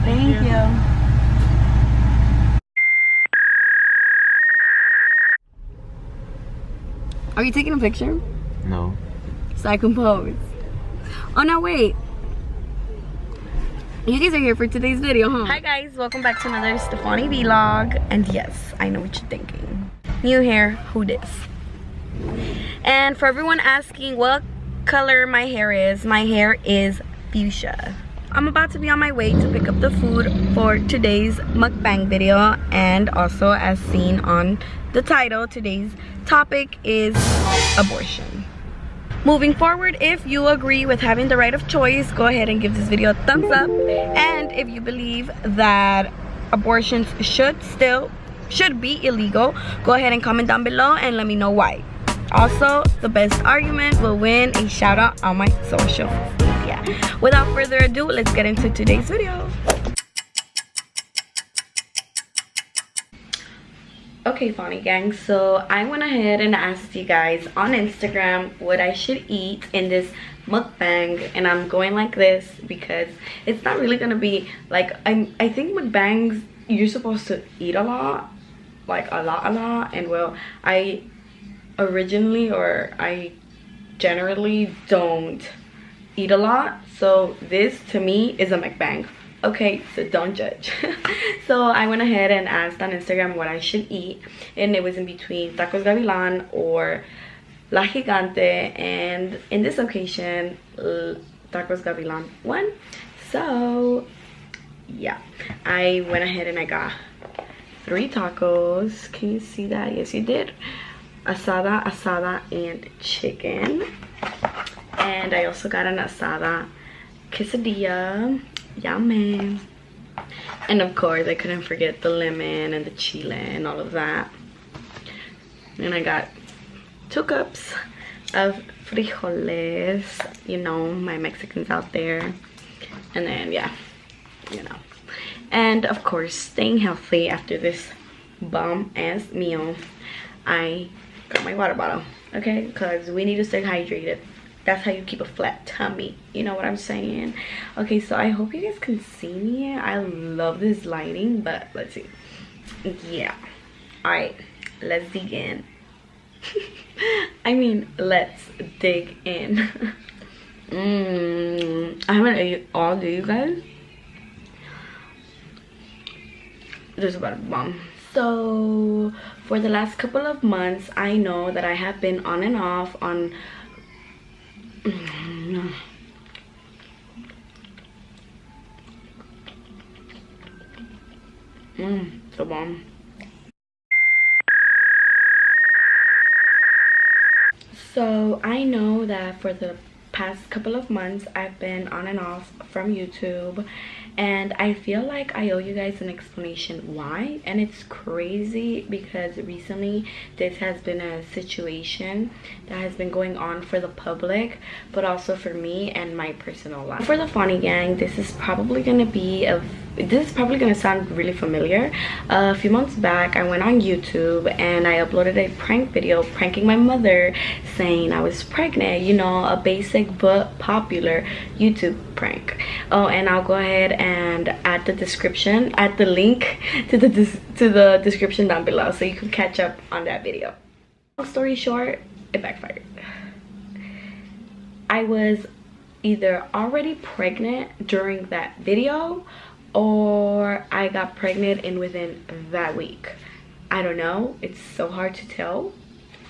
Thank you. Are you taking a picture? No. So I can pose. Oh no, wait. You guys are here for today's video, huh? Hi guys, welcome back to another FANI vlog. And yes, I know what you're thinking. New hair, who dis? And for everyone asking what color my hair is fuchsia. I'm about to be on my way to pick up the food for today's mukbang video, and also as seen on the title, today's topic is abortion. Moving forward, if you agree with having the right of choice, go ahead and give this video a thumbs up. And if you believe that abortions should be illegal, go ahead and comment down below and let me know why. Also, the best argument will win a shout out on my social media. Without further ado, let's get into today's video. Okay, FANI gang, so I went ahead and asked you guys on Instagram what I should eat in this mukbang, and I'm going like this because it's not really gonna be like, I think mukbangs, you're supposed to eat a lot, like a lot, and well, I generally don't eat a lot, so this to me is a mukbang. Okay, so don't judge. So I went ahead and asked on Instagram what I should eat, and it was in between tacos gavilan or la gigante, and in this occasion tacos gavilan won. So yeah, I went ahead and I got 3 tacos. Can you see that? Yes, you did. Asada and chicken, and I also got an asada quesadilla. Yummy. And of course I couldn't forget the lemon and the chile and all of that. And I got 2 cups of frijoles, you know, my Mexicans out there. And then yeah, you know, and of course staying healthy after this bomb ass meal, I got my water bottle, okay, because we need to stay hydrated. That's how you keep a flat tummy, you know what I'm saying? Okay, so I hope you guys can see me. I love this lighting, but let's see. Yeah, all right, let's dig in. I mean, let's dig in. I haven't ate all day, you guys. This is about a bomb. So for the last couple of months, I know that I have been on and off on so bomb. So I know that for the past couple of months I've been on and off from YouTube, and I feel like I owe you guys an explanation why. And it's crazy because recently this has been a situation that has been going on for the public, but also for me and my personal life. For the FANI gang, this is probably gonna sound really familiar. A few months back I went on YouTube and I uploaded a prank video pranking my mother, saying I was pregnant, you know, a basic but popular YouTube prank. Oh, and I'll go ahead and add the link to the description down below so you can catch up on that video. Long story short, it backfired. I was either already pregnant during that video, or I got pregnant within that week. I don't know, it's so hard to tell.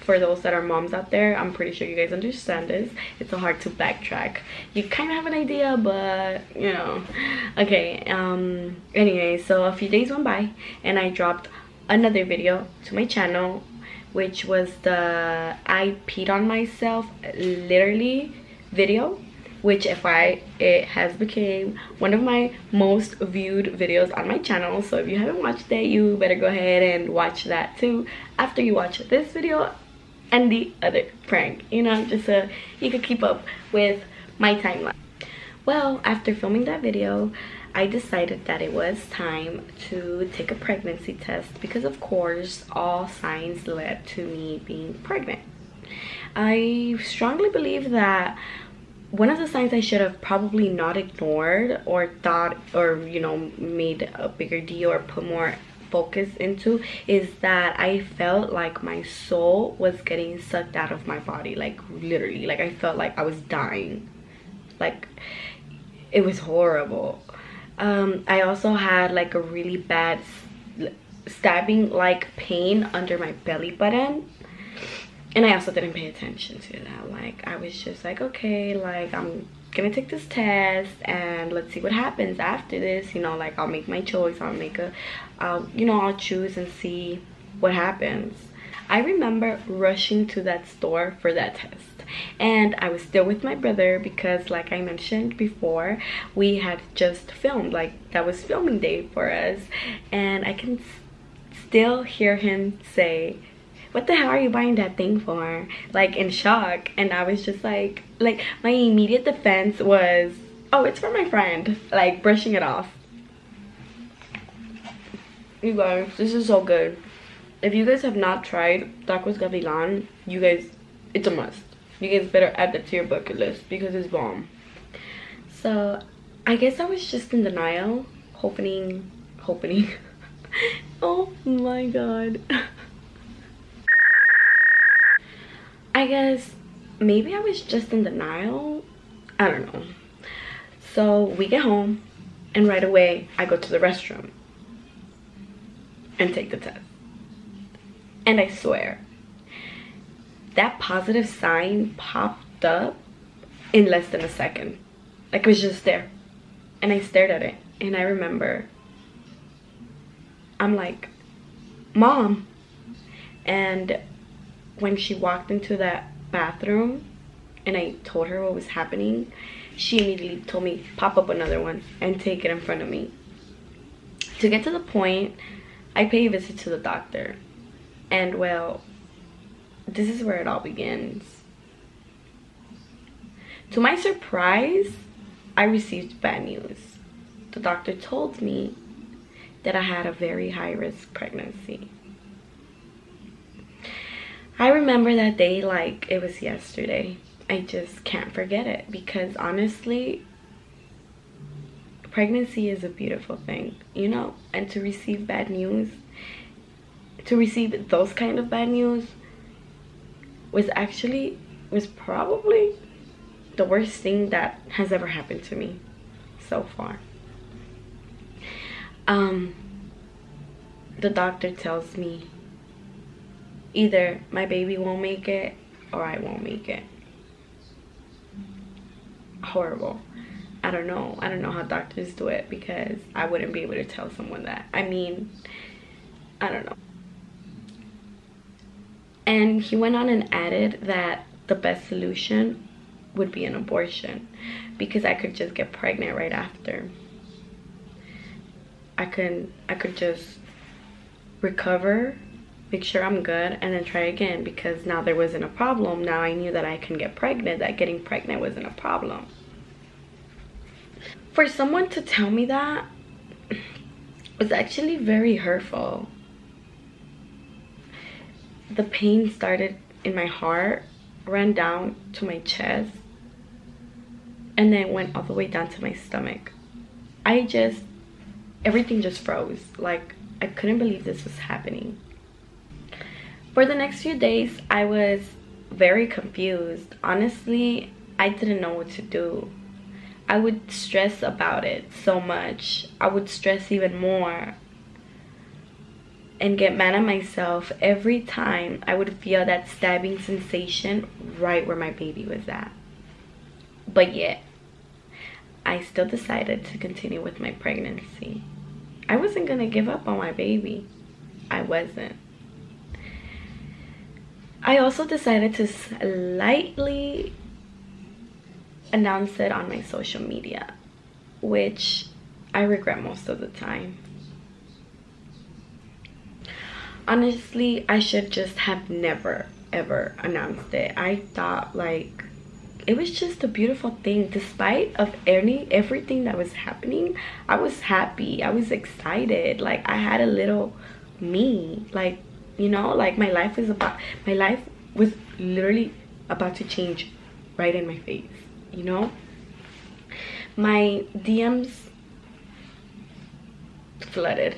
For those that are moms out there, I'm pretty sure you guys understand this. It's so hard to backtrack. You kind of have an idea, but you know. Okay, anyway, so a few days went by and I dropped another video to my channel, which was the I peed on myself literally video, which it has become one of my most viewed videos on my channel. So if you haven't watched it, you better go ahead and watch that too after you watch this video and the other prank, you know, just so you could keep up with my timeline. Well, after filming that video, I decided that it was time to take a pregnancy test because of course all signs led to me being pregnant. I strongly believe that one of the signs I should have probably not ignored or thought, or you know, made a bigger deal or put more focus into, is that I felt like my soul was getting sucked out of my body. Like literally, like I felt like I was dying. Like it was horrible. I also had like a really bad stabbing like pain under my belly button, and I also didn't pay attention to that. Like I was just like, okay, like I'm gonna take this test and let's see what happens after this, you know, like I'll make my choice. I'll choose and see what happens. I remember rushing to that store for that test, and I was still with my brother because, like I mentioned before, we had just filmed, like that was filming day for us, and I can still hear him say, what the hell are you buying that thing for? Like in shock. And I was just like my immediate defense was, oh, it's for my friend, like brushing it off. You guys, this is so good. If you guys have not tried tacos gavilan, you guys, it's a must. You guys better add that to your bucket list because it's bomb. So I guess I was just in denial, hoping oh my god. I guess maybe I was just in denial. I don't know. So we get home, and right away I go to the restroom and take the test. And I swear, that positive sign popped up in less than a second. Like it was just there. And I stared at it. And I remember, I'm like, Mom. And when she walked into that bathroom and I told her what was happening, she immediately told me, pop up another one and take it in front of me. To get to the point, I pay a visit to the doctor. And well, this is where it all begins. To my surprise, I received bad news. The doctor told me that I had a very high-risk pregnancy. I remember that day like it was yesterday. I just can't forget it because honestly, pregnancy is a beautiful thing, you know? And to receive bad news, to receive those kind of bad news was probably the worst thing that has ever happened to me so far. The doctor tells me either my baby won't make it or I won't make it. Horrible. I don't know how doctors do it because I wouldn't be able to tell someone that. I mean, I don't know. And he went on and added that the best solution would be an abortion because I could just get pregnant right after. I could just recover, make sure I'm good, and then try again because now there wasn't a problem. Now I knew that I can get pregnant, that getting pregnant wasn't a problem. For someone to tell me that was actually very hurtful. The pain started in my heart, ran down to my chest, and then went all the way down to my stomach. Everything just froze. Like, I couldn't believe this was happening. For the next few days, I was very confused. Honestly, I didn't know what to do. I would stress about it so much. I would stress even more and get mad at myself every time I would feel that stabbing sensation right where my baby was at. But yet, I still decided to continue with my pregnancy. I wasn't gonna give up on my baby. I wasn't. I also decided to slightly announce it on my social media, which I regret most of the time. Honestly, I should just have never ever announced it. I thought like it was just a beautiful thing. Despite of everything that was happening, I was happy, I was excited. Like I had a little me, like, you know, like my life was literally about to change right in my face. you know? My DMs flooded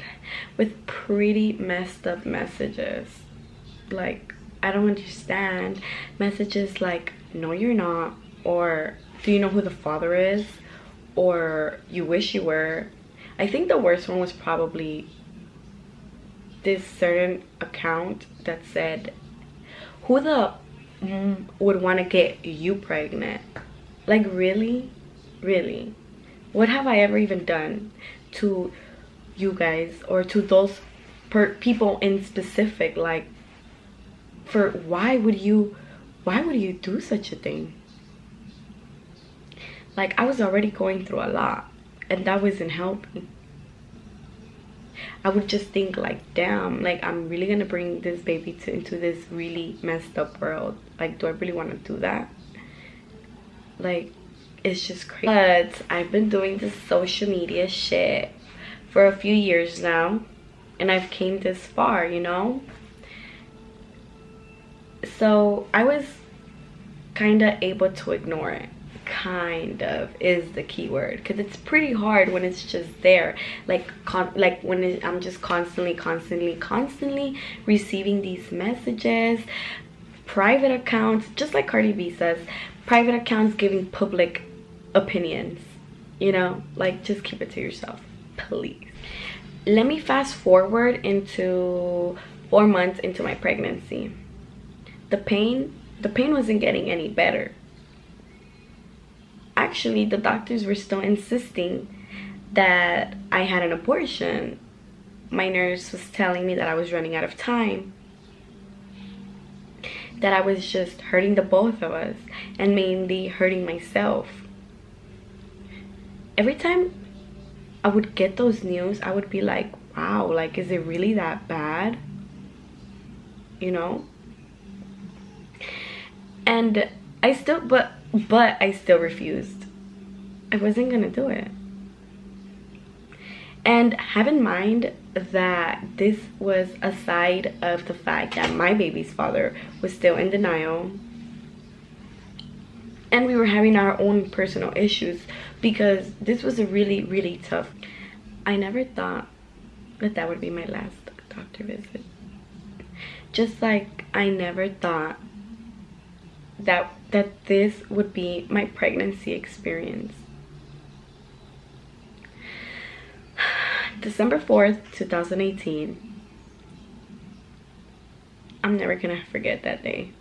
with pretty messed up messages. Like, I don't understand. Messages like, no you're not, or do you know who the father is, or you wish you were. I think the worst one was probably this certain account that said, who the would want to get you pregnant? Like, really? Really? What have I ever even done to you guys, or to those people in specific? Like, for why would you do such a thing? Like, I was already going through a lot, and that wasn't helping. I would just think like, damn, like, I'm really gonna bring this baby into this really messed up world. Like, do I really want to do that? Like, it's just crazy. But I've been doing this social media shit for a few years now, and I've came this far, you know? So I was kind of able to ignore it. Kind of is the key word, because it's pretty hard when it's just there. Like when I'm just constantly receiving these messages, private accounts, just like Cardi B says, private accounts giving public opinions, you know? Like, just keep it to yourself, please. Let me fast forward into 4 months into my pregnancy. The pain wasn't getting any better. Actually, the doctors were still insisting that I had an abortion. My nurse was telling me that I was running out of time, that I was just hurting the both of us, and mainly hurting myself. Every time I would get those news, I would be like, wow, like, is it really that bad? You know? And I still, but I still refused. I wasn't gonna do it. And have in mind that this was aside of the fact that my baby's father was still in denial, and we were having our own personal issues, because this was a really tough. I never thought that would be my last doctor visit. Just like I never thought that this would be my pregnancy experience. December 4th, 2018. I'm never gonna forget that day.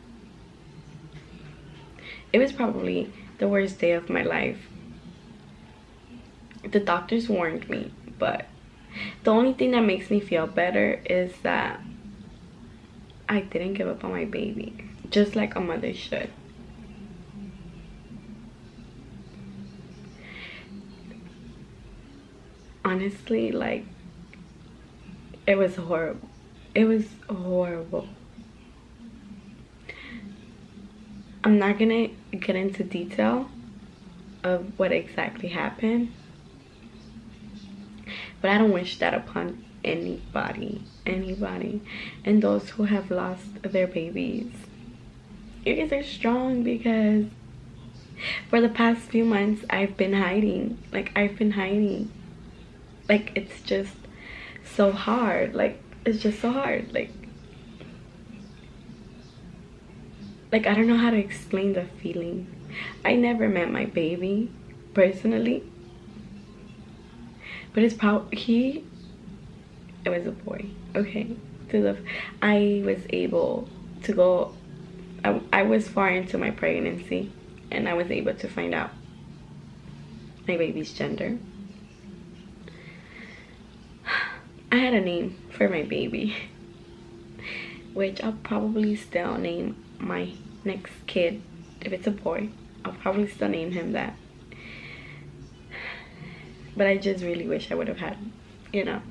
It was probably the worst day of my life. The doctors warned me, but the only thing that makes me feel better is that I didn't give up on my baby, just like a mother should. Honestly, like, it was horrible. It was horrible. I'm not gonna get into detail of what exactly happened, but I don't wish that upon anybody, and those who have lost their babies. You guys are strong, because for the past few months I've been hiding. Like, it's just so hard. Like, it's just so hard. Like, I don't know how to explain the feeling. I never met my baby personally, but it was a boy. Okay, I was able to go. I was far into my pregnancy, and I was able to find out my baby's gender. I had a name for my baby, which I'll probably still name my next kid. If it's a boy, I'll probably still name him that. But I just really wish I would have had, you know,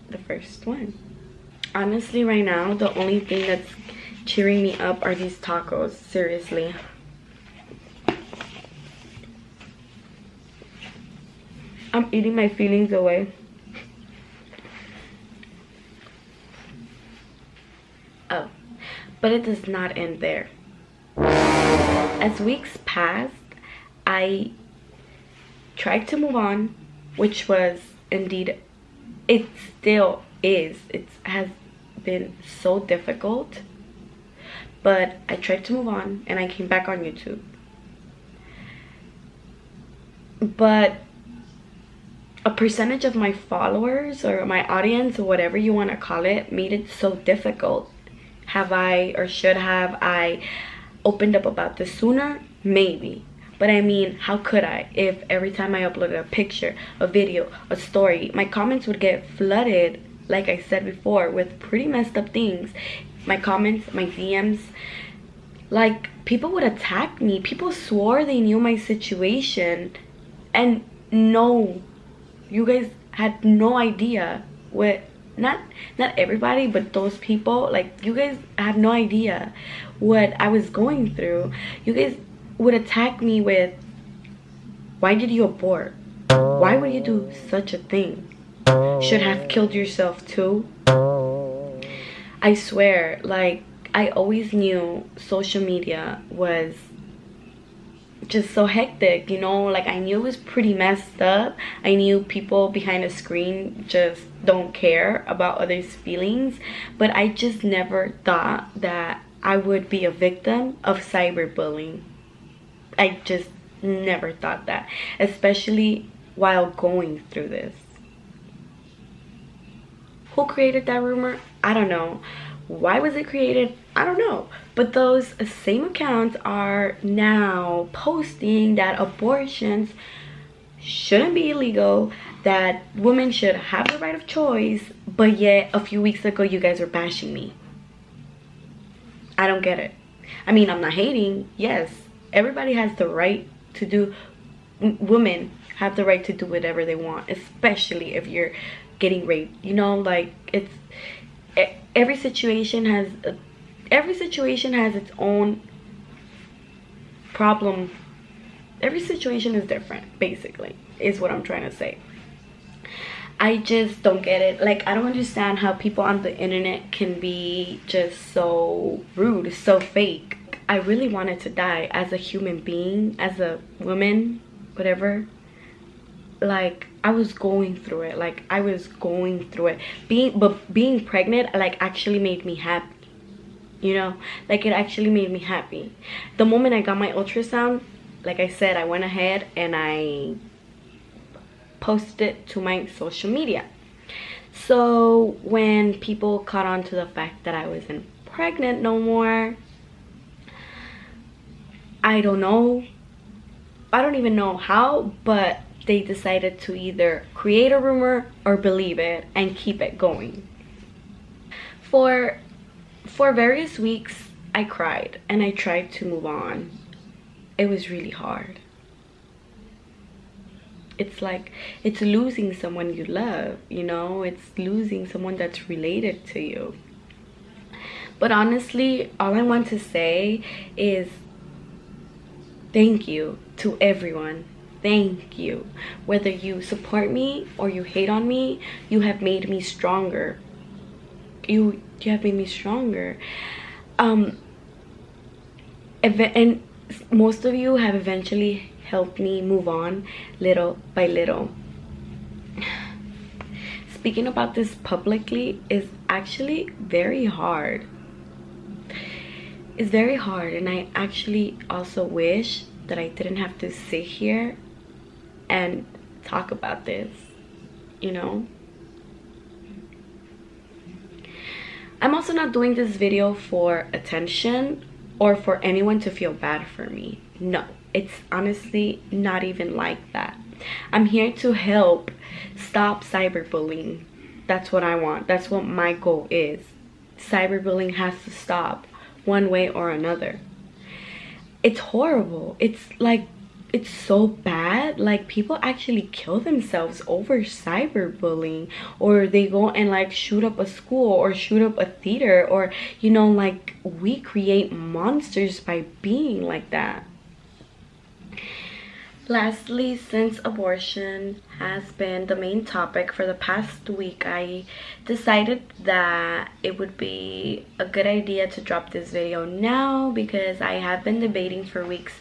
the first one. Honestly, right now, the only thing that's cheering me up are these tacos. Seriously. I'm eating my feelings away. Oh, but it does not end there. As weeks passed, I tried to move on, which was indeed, it still is, it has been so difficult, but I tried to move on and I came back on YouTube. But a percentage of my followers or my audience or whatever you want to call it made it so difficult. Have I, or should have I, opened up about this sooner? Maybe. But I mean, how could I if every time I uploaded a picture, a video, a story, my comments would get flooded, like I said before, with pretty messed up things. My comments, my DMs, like, people would attack me. People swore they knew my situation, and no, you guys had no idea what, not everybody, but those people, like, you guys have no idea what I was going through. You guys would attack me with, why did you abort? Why would you do such a thing? Should have killed yourself too. I swear, like, I always knew social media was just so hectic, you know, like, I knew it was pretty messed up. I knew people behind a screen just don't care about others' feelings, but I just never thought that I would be a victim of cyberbullying. I just never thought that, especially while going through this. Who created that rumor? I don't know. Why was it created? I don't know. But those same accounts are now posting that abortions shouldn't be illegal, that women should have the right of choice, but yet a few weeks ago you guys were bashing me. I don't get it. I mean, I'm not hating. Yes, everybody has the right to do, women have the right to do whatever they want, especially if you're getting raped, you know, like, it's, every situation has its own problem. Every situation is different, basically, is what I'm trying to say. I just don't get it. Like, I don't understand how people on the internet can be just so rude, so fake. I really wanted to die as a human being, as a woman, whatever. Like, I was going through it. Like, I was going through it. Being pregnant, like, actually made me happy. You know, like, it actually made me happy. The moment I got my ultrasound, like I said, I went ahead and I posted it to my social media. So when people caught on to the fact that I wasn't pregnant no more, I don't know. I don't even know how, but they decided to either create a rumor or believe it and keep it going. For various weeks, I cried and I tried to move on. It was really hard. It's like, it's losing someone you love, you know? It's losing someone that's related to you. But honestly, all I want to say is thank you to everyone. Thank you. Whether you support me or you hate on me, you have made me stronger. You have made me stronger. And most of you have eventually helped me move on little by little. Speaking about this publicly is actually very hard. It's very hard, and I actually also wish that I didn't have to sit here and talk about this, you know? I'm also not doing this video for attention or for anyone to feel bad for me. No, it's honestly not even like that. I'm here to help stop cyberbullying. That's what I want. That's what my goal is. Cyberbullying has to stop one way or another. It's horrible. It's like, it's so bad. Like, people actually kill themselves over cyberbullying, or they go and like shoot up a school or shoot up a theater, or, you know, like, we create monsters by being like that. Lastly, since abortion has been the main topic for the past week, I decided that it would be a good idea to drop this video now, because I have been debating for weeks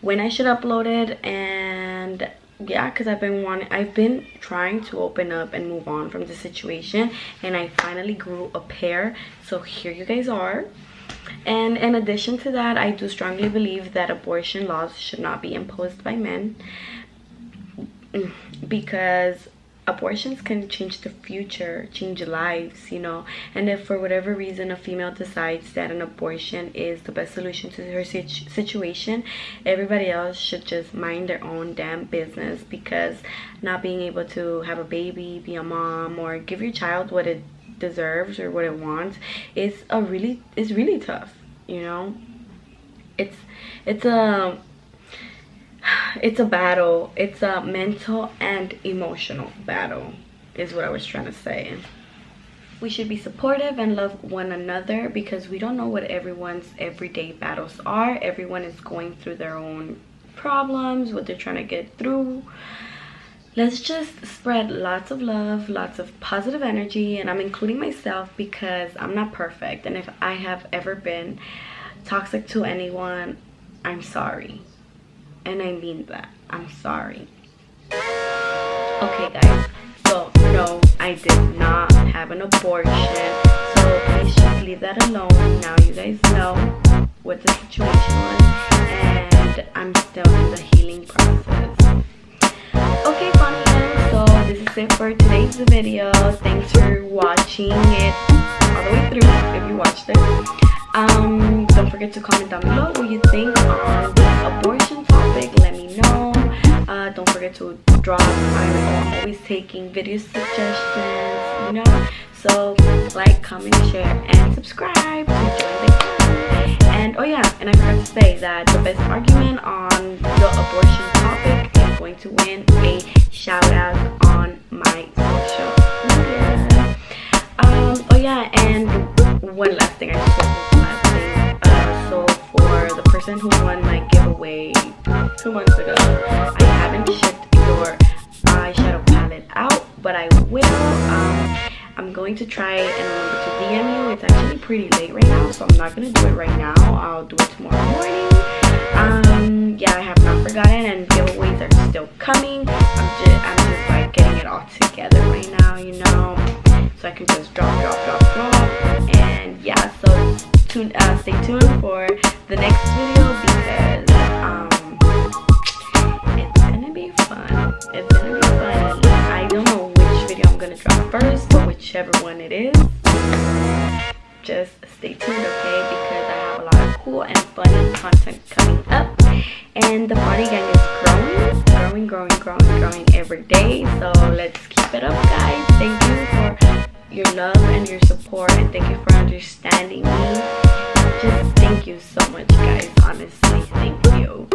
when I should upload it. And yeah, because I've been trying to open up and move on from the situation, and I finally grew a pair, so here you guys are. And in addition to that, I do strongly believe that abortion laws should not be imposed by men, because abortions can change the future, change lives, you know. And if for whatever reason a female decides that an abortion is the best solution to her situation, everybody else should just mind their own damn business, because not being able to have a baby, be a mom, or give your child what it deserves or what it wants is really tough, you know. It's a battle. It's a mental and emotional battle, is what I was trying to say. We should be supportive and love one another, because we don't know what everyone's everyday battles are. Everyone is going through their own problems, what they're trying to get through. Let's just spread lots of love, lots of positive energy, and I'm including myself because I'm not perfect. And if I have ever been toxic to anyone, I'm sorry. And I mean that. I'm sorry. Okay, guys. So, no, I did not have an abortion. So, please just leave that alone. Now you guys know what the situation was. And I'm still in the healing process. Okay, funny guys. So, this is it for today's video. Thanks for watching it all the way through, if you watched it. Don't forget to comment down below what you think on this abortion topic. Let me know. Don't forget to drop. I'm always taking video suggestions, you know. So like, comment, share, and subscribe to join the club. And oh yeah, and I forgot to say that the best argument on the abortion topic is going to win a shout out on my social media. Oh yeah, and one last thing, I just want to so for the person who won my giveaway 2 months ago, I haven't shipped your eyeshadow palette out, but I will. I'm going to try and remember to DM you. It's actually pretty late right now, so I'm not going to do it right now. I'll do it tomorrow morning. Yeah, I have not forgotten, and giveaways are still coming. I'm just like getting it all together right now, you know, so I can just drop. And yeah, so stay tuned for the next video, because it's gonna be fun. It's gonna be funny. I don't know which video I'm gonna drop first, but whichever one it is, just stay tuned, okay? Because I have a lot of cool and funny content coming up, and the party gang is growing every day. So let's keep it up, guys. Thank you for your love and your support, and thank you for understanding me. Just thank you so much, guys. Honestly, thank you.